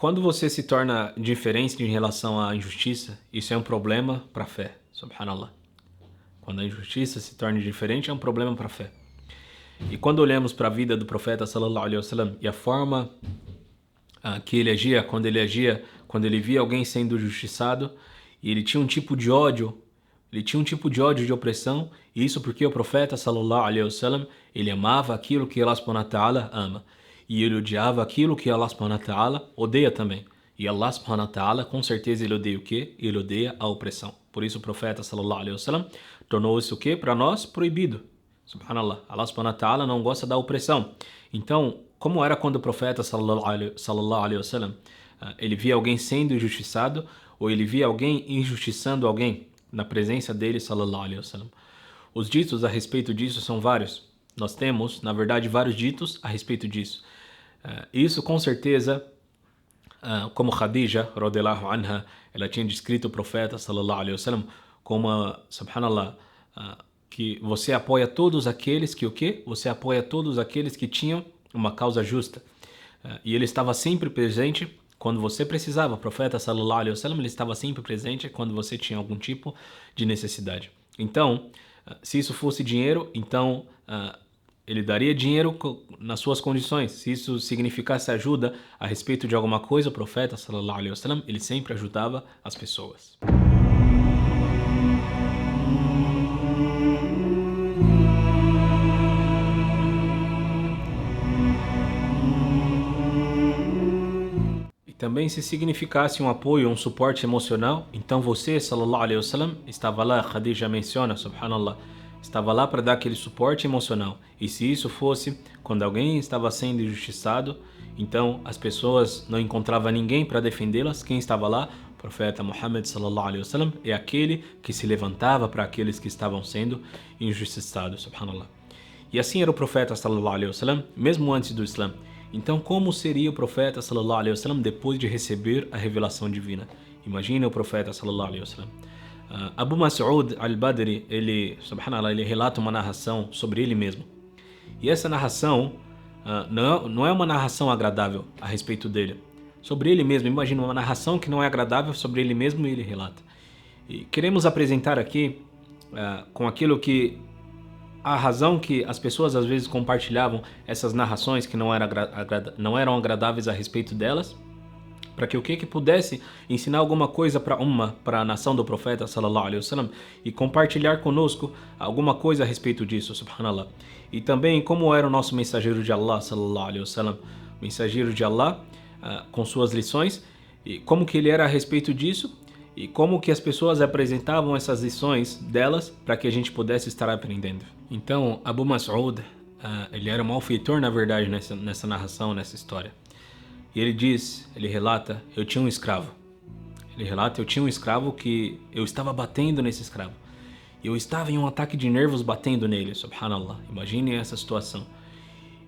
quando você se torna diferente em relação à injustiça, isso é um problema para a fé, subhanallah. Quando a injustiça se torna diferente, é um problema para a fé. E quando olhamos para a vida do profeta sallallahu alaihi wasallam e a forma que ele agia, quando ele via alguém sendo justiçado, e ele tinha um tipo de ódio, de opressão, e isso porque o profeta sallallahu alaihi wasallam, ele amava aquilo que Allah subhanahu wa ta'ala ama, e ele odiava aquilo que Allah subhanahu wa ta'ala odeia também. E Allah subhanahu wa ta'ala, com certeza ele odeia o quê? Ele odeia a opressão. Por isso o profeta sallallahu alaihi wasallam tornou isso o quê? Para nós, proibido. Subhanallah. Allah subhanahu wa ta'ala não gosta da opressão. Então, como era quando o profeta sallallahu alaihi wasallam ele via alguém sendo injustiçado, ou ele via alguém injustiçando alguém na presença dele, sallallahu alaihi wasallam. Os ditos a respeito disso são vários. Nós temos, na verdade, vários ditos a respeito disso. Isso com certeza, como Khadija, radhiyallahu anha, ela tinha descrito o profeta, sallallahu alaihi wasallam, como, subhanallah, que você apoia todos aqueles que o quê? Você apoia todos aqueles que tinham uma causa justa. E ele estava sempre presente quando você precisava. O profeta sallallahu alaihi wasallam, ele estava sempre presente quando você tinha algum tipo de necessidade. Então, se isso fosse dinheiro, então ele daria dinheiro nas suas condições. Se isso significasse ajuda a respeito de alguma coisa, o profeta sallallahu alaihi wasallam, ele sempre ajudava as pessoas. Também se significasse um apoio, um suporte emocional, então você, sallallahu alaihi wasallam, estava lá, Khadija menciona, subhanallah, estava lá para dar aquele suporte emocional. E se isso fosse quando alguém estava sendo injustiçado, então as pessoas não encontravam ninguém para defendê-las, quem estava lá? O profeta Muhammad sallallahu alaihi wasallam é aquele que se levantava para aqueles que estavam sendo injustiçados, subhanallah. E assim era o profeta sallallahu alaihi wasallam, mesmo antes do Islã. Então, como seria o profeta sallallahu alaihi wasallam depois de receber a revelação divina? Imagina o profeta sallallahu alaihi wasallam. Abu Mas'ud al-Badri, ele, subhanallah, ele relata uma narração sobre ele mesmo. E essa narração não é uma narração agradável a respeito dele. Sobre ele mesmo, imagina uma narração que não é agradável sobre ele mesmo e ele relata. E queremos apresentar aqui com aquilo que a razão que as pessoas às vezes compartilhavam essas narrações que não eram agradáveis a respeito delas, para que o que pudesse ensinar alguma coisa para a nação do profeta sallallahu alaihi wasallam e compartilhar conosco alguma coisa a respeito disso, subhanallah. E também como era o nosso mensageiro de Allah sallallahu alaihi wasallam, mensageiro de Allah, com suas lições, e como que ele era a respeito disso e como que as pessoas apresentavam essas lições delas para que a gente pudesse estar aprendendo. Então, Abu Mas'ud, ele era um malfeitor, na verdade, nessa narração, nessa história. E ele relata, eu tinha um escravo. Ele relata, eu tinha um escravo que eu estava batendo nesse escravo. Eu estava em um ataque de nervos batendo nele, subhanallah. Imagine essa situação.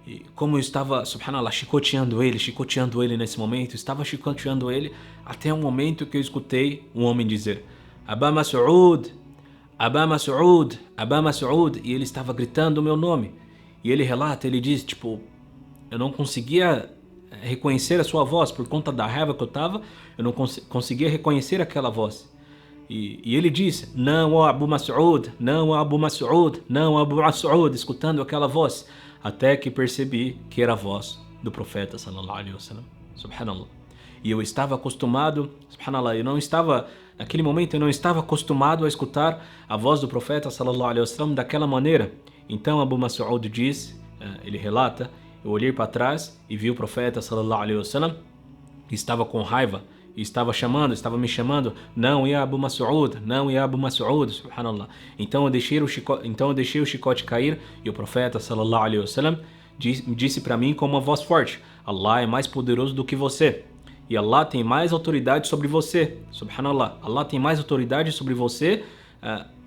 E como eu estava, subhanallah, chicoteando ele nesse momento, estava chicoteando ele até um momento que eu escutei um homem dizer, Abu Mas'ud, Abu Mas'ud, Abu Mas'ud, e ele estava gritando o meu nome. E ele relata, ele diz, eu não conseguia reconhecer a sua voz por conta da raiva que eu estava, eu não conseguia reconhecer aquela voz. E ele disse, não, Abu Mas'ud, não, Abu Mas'ud, não, Abu Mas'ud, escutando aquela voz, até que percebi que era a voz do profeta sallallahu alaihi wasallam, subhanallah. E eu estava acostumado, subhanallah, naquele momento eu não estava acostumado a escutar a voz do profeta sallallahu alaihi wasallam daquela maneira. Então Abu Mas'ud diz, ele relata, eu olhei para trás e vi o profeta sallallahu alaihi wasallam que estava com raiva e estava me chamando, não, ya Abu Mas'ud, não, ya Abu Mas'ud, subhanallah. Então eu deixei o chicote cair e o profeta sallallahu alaihi wasallam disse para mim com uma voz forte, Allah é mais poderoso do que você. E Allah tem mais autoridade sobre você, subhanallah. Allah tem mais autoridade sobre você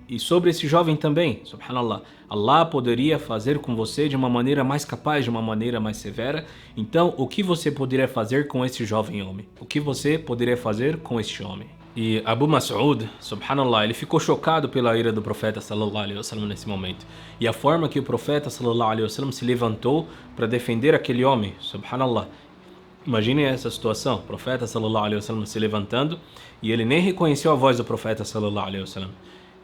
e sobre esse jovem também, subhanallah. Allah poderia fazer com você de uma maneira mais capaz, de uma maneira mais severa. Então, o que você poderia fazer com esse jovem homem? O que você poderia fazer com este homem? E Abu Mas'ud, subhanallah, ele ficou chocado pela ira do profeta sallallahu alaihi wasallam nesse momento. E a forma que o profeta sallallahu alaihi wasallam se levantou para defender aquele homem, subhanallah. Imagine essa situação, o profeta sallallahu alaihi wasallam se levantando e ele nem reconheceu a voz do profeta sallallahu alaihi wasallam.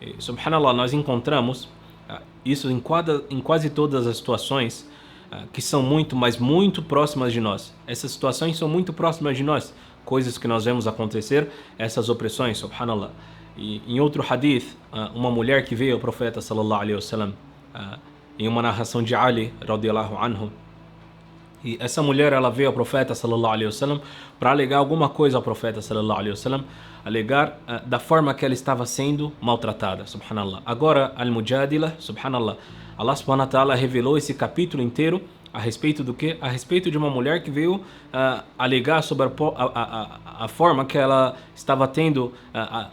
E, subhanallah, nós encontramos isso em quase todas as situações que são muito, mas muito próximas de nós. Essas situações são muito próximas de nós, coisas que nós vemos acontecer, essas opressões, subhanallah. E em outro hadith, uma mulher que veio ao profeta sallallahu alaihi wasallam, em uma narração de Ali radiyallahu anhu, e essa mulher, ela veio ao profeta sallallahu alaihi wasallam para alegar alguma coisa ao profeta sallallahu alaihi wasallam, alegar da forma que ela estava sendo maltratada, subhanallah. Agora, Al-Mujadila, subhanallah, Allah subhanahu wa ta'ala revelou esse capítulo inteiro a respeito do quê? A respeito de uma mulher que veio alegar sobre a forma que ela estava tendo,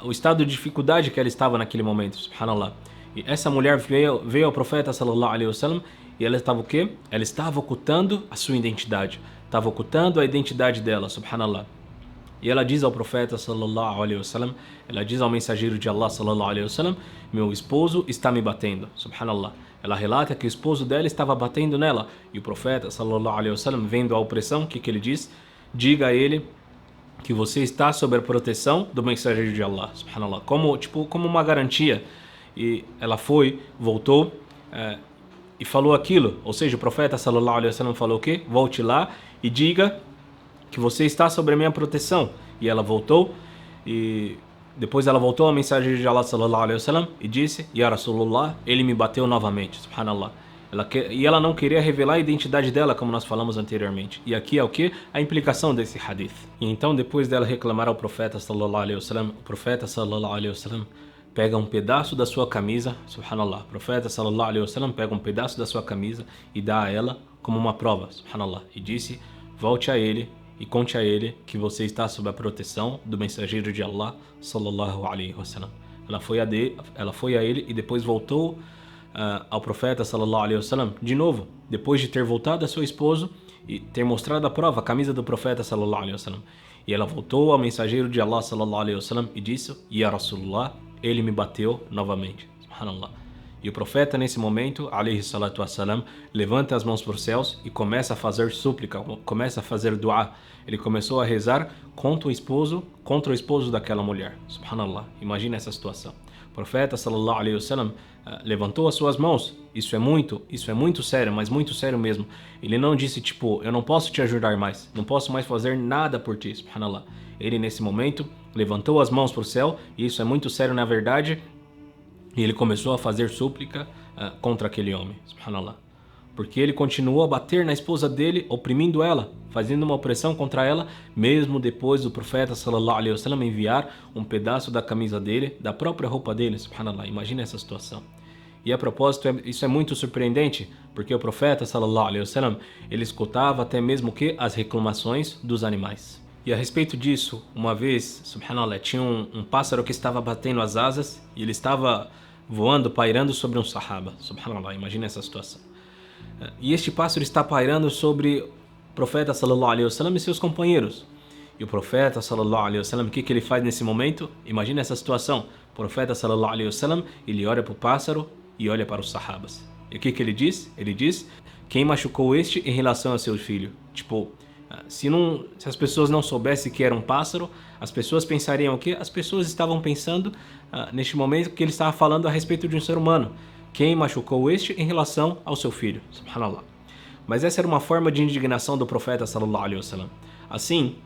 o estado de dificuldade que ela estava naquele momento, subhanallah. E essa mulher veio ao profeta sallallahu alaihi wasallam e ela estava o quê? Ela estava ocultando a sua identidade, estava ocultando a identidade dela, subhanallah. E ela diz ao profeta sallallahu alaihi wasallam, ela diz ao mensageiro de Allah sallallahu alaihi wasallam, meu esposo está me batendo, subhanallah. Ela relata que o esposo dela estava batendo nela e o profeta sallallahu alaihi wasallam, vendo a opressão, o que ele diz? Diga a ele que você está sob a proteção do mensageiro de Allah, subhanallah, como uma garantia. E ela voltou e falou aquilo, ou seja, o profeta sallallahu alaihi wasallam falou o quê? Volte lá e diga que você está sob a minha proteção. E ela voltou e depois ela voltou ao mensageiro de Allah sallallahu alaihi wasallam e disse: Ya Rasulullah, ele me bateu novamente, subhanallah. E ela não queria revelar a identidade dela, como nós falamos anteriormente. E aqui é o que? A implicação desse hadith. E então, depois dela reclamar ao profeta sallallahu alaihi wasallam, o profeta sallallahu alaihi wasallam pega um pedaço da sua camisa, subhanallah. O profeta sallallahu alaihi wasallam pega um pedaço da sua camisa e dá a ela como uma prova, subhanallah. E disse: volte a ele e conte a ele que você está sob a proteção do mensageiro de Allah sallallahu alaihi wasallam. Ela foi a ele e depois voltou ao profeta sallallahu alaihi wasallam de novo, depois de ter voltado a seu esposo e ter mostrado a prova, a camisa do profeta sallallahu alaihi wasallam. E ela voltou ao mensageiro de Allah sallallahu alaihi wasallam e disse: Ya Rasulullah, ele me bateu novamente, subhanallah. E o profeta, nesse momento, alaihi salatu wassalam, levanta as mãos para os céus e começa a fazer súplica, começa a fazer dua. Ele começou a rezar contra o esposo daquela mulher, subhanallah. Imagina essa situação. O profeta, sallallahu alaihi wasallam, levantou as suas mãos. Isso é muito sério, mas muito sério mesmo. Ele não disse, tipo, eu não posso te ajudar mais, não posso mais fazer nada por ti, subhanallah. Ele, nesse momento, levantou as mãos para o céu, e isso é muito sério na verdade, e ele começou a fazer súplica contra aquele homem, subhanallah. Porque ele continuou a bater na esposa dele, oprimindo ela, fazendo uma opressão contra ela, mesmo depois do profeta sallallahu alaihi wasallam enviar um pedaço da camisa dele, da própria roupa dele, subhanallah. Imagina essa situação. E a propósito, isso é muito surpreendente, porque o profeta sallallahu alaihi wasallam, ele escutava até mesmo que as reclamações dos animais. E a respeito disso, uma vez, subhanallah, tinha um pássaro que estava batendo as asas e ele estava voando, pairando sobre um sahaba, subhanallah. Imagina essa situação. E este pássaro está pairando sobre o profeta sallallahu alaihi wasallam e seus companheiros. E o profeta sallallahu alaihi wasallam, o que ele faz nesse momento? Imagina essa situação. O profeta sallallahu alaihi wasallam, ele olha para o pássaro e olha para os sahabas. E o que ele diz? Ele diz: quem machucou este em relação ao seu filho? Tipo, se as pessoas não soubessem que era um pássaro, as pessoas pensariam o quê? As pessoas estavam pensando neste momento que ele estava falando a respeito de um ser humano. Quem machucou este em relação ao seu filho? Subhanallah. Mas essa era uma forma de indignação do profeta sallallahu alaihi wasallam. Assim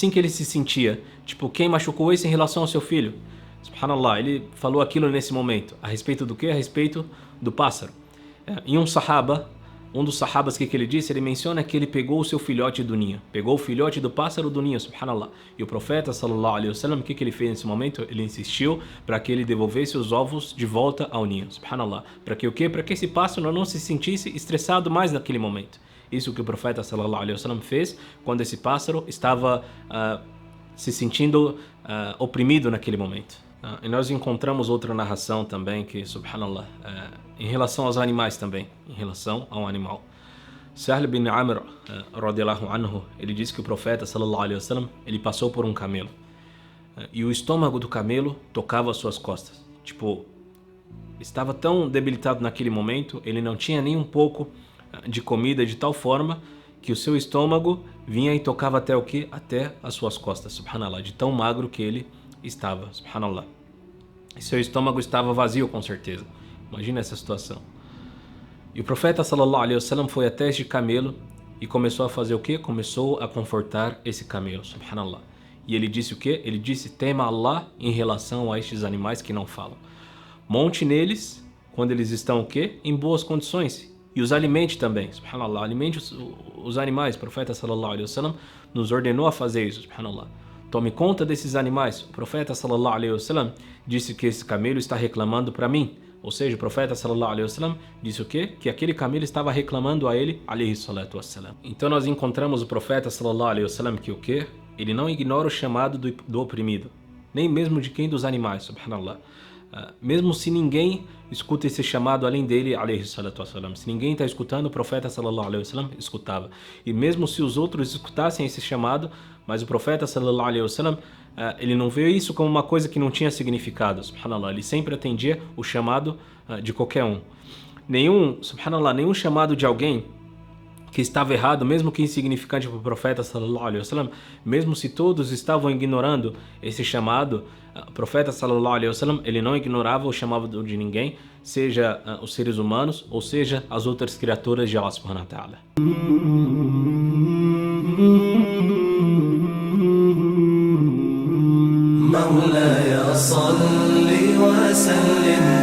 que ele se sentia, tipo, quem machucou esse em relação ao seu filho? Subhanallah, ele falou aquilo nesse momento. A respeito do quê? A respeito do pássaro. E um dos sahabas, que ele disse? Ele menciona que ele pegou o seu filhote do ninho. Pegou o filhote do pássaro do ninho, subhanallah. E o profeta, sallallahu alaihi wasallam, o que ele fez nesse momento? Ele insistiu para que ele devolvesse os ovos de volta ao ninho, subhanallah. Para que o quê? Para que esse pássaro não se sentisse estressado mais naquele momento. Isso que o profeta, sallallahu alaihi wasallam, fez quando esse pássaro estava se sentindo oprimido naquele momento. E nós encontramos outra narração também que, subhanallah, em relação aos animais também, em relação ao animal. Sahl bin Amr, radiyallahu anhu, ele disse que o profeta, sallallahu alaihi wasallam, ele passou por um camelo. E o estômago do camelo tocava as suas costas. Tipo, estava tão debilitado naquele momento, ele não tinha nem um pouco de comida, de tal forma que o seu estômago vinha e tocava até o quê? Até as suas costas, subhanallah, de tão magro que ele estava, subhanallah. E seu estômago estava vazio, com certeza. Imagina essa situação. E o profeta sallallahu alaihi wasallam foi até este camelo e começou a fazer o quê? Começou a confortar esse camelo, subhanallah. E ele disse o quê? Ele disse: tema Allah em relação a estes animais que não falam. Monte neles quando eles estão o quê? Em boas condições. E os alimente também, subhanallah. Alimente os animais. O profeta sallallahu alaihi wasallam nos ordenou a fazer isso, subhanallah. Tome conta desses animais. O profeta sallallahu alaihi wasallam disse que esse camelo está reclamando para mim. Ou seja, o profeta sallallahu alaihi wasallam disse o quê? Que aquele camelo estava reclamando a ele, alaihi salatu wassalam. Então nós encontramos o profeta sallallahu alaihi wasallam que o quê? Ele não ignora o chamado do oprimido, nem mesmo de quem dos animais, subhanallah. Mesmo se ninguém escuta esse chamado além dele, alaihi salatu wassalam. Se ninguém está escutando, o profeta sallallahu alaihi wasallam escutava. E mesmo se os outros escutassem esse chamado, mas o profeta sallallahu alaihi wasallam, ele não vê isso como uma coisa que não tinha significado, subhanallah. Ele sempre atendia o chamado de qualquer um. Subhanallah, nenhum chamado de alguém que estava errado, mesmo que insignificante para o profeta sallallahu alaihi wasallam, mesmo se todos estavam ignorando esse chamado, o profeta sallallahu alaihi wasallam, ele não ignorava o chamado de ninguém, seja os seres humanos ou seja as outras criaturas de Allah subhanahu wa ta'ala. مولاي صل وسلم